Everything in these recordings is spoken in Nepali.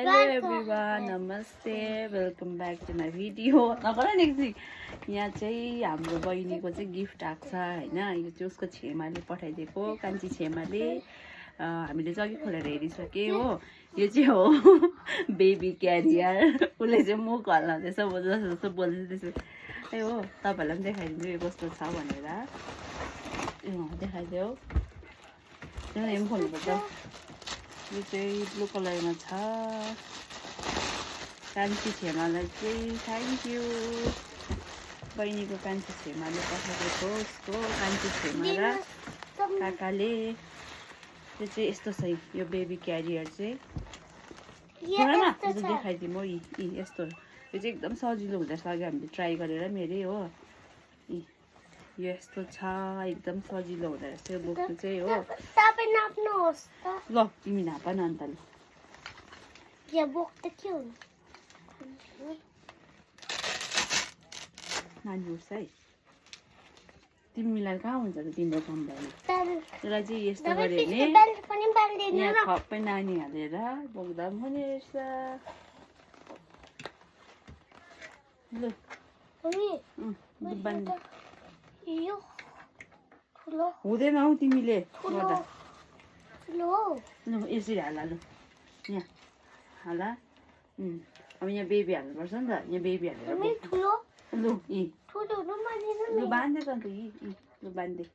Hello everyone, नमस्ते, welcome back to my video. नगर नि एकछिन, यहाँ चाहिँ हाम्रो बहिनीको चाहिँ गिफ्ट आएको छ होइन। यो चाहिँ उसको छेमाले पठाइदिएको, कान्छी छेमाले। हामीले चाहिँ अघि खोलेर हेरिसक्यो हो। यो चाहिँ हो बेबी क्यारियर। उसले चाहिँ मुख हल्लाउँदैछ, जस्तो जस्तो बोल्दैछ ए हो। तपाईँहरूलाई पनि देखाइदिन्छु यो कस्तो छ भनेर। देखाइदियो त्यहाँ पनि खोल्नुपर्छ। यो चाहिँ ब्लू कलरमा छ। कान्छी छेमालाई चाहिँ थ्याङ्क यू। बहिनीको कान्छी छेमाले पठाइदिएको उसको कान्छी छेमा र काकाले। यो चाहिँ यस्तो छ यो बेबी क्यारियर चाहिँ। देखाइदिउँ हो। यस्तो यो चाहिँ एकदम सजिलो हुँदो रहेछ। अघि हामीले ट्राई गरेर मेरै हो। यो यस्तो छ, एकदम सजिलो हुँदो रहेछ यो बोक्नु चाहिँ हो। ल तिमी नाप न अन्त। ल नानी उठ्छ है। तिमीलाई कहाँ हुन्छ त तिम्रो कम्बानी। त्यसलाई चाहिँ यस्तो गऱ्यो भने यहाँ खप्पै नानी हालेर बोक्दा पनि हुने रहेछ। ल हुँदैन हौ तिमीले गर्दा। ल यसरी हाल। ल यहाँ हाल। अब यहाँ बेबी हाल्नुपर्छ नि त। यहाँ बेबी हालेर लु लु बाँध्दै त अन्त लु बाँध्दै।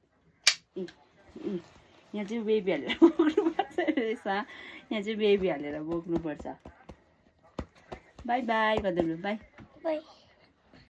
यहाँ चाहिँ बेबी हालेर बोक्नुपर्छ रहेछ। यहाँ चाहिँ बेबी हालेर बोक्नुपर्छ। बाई बाई गर्दै लु बाई।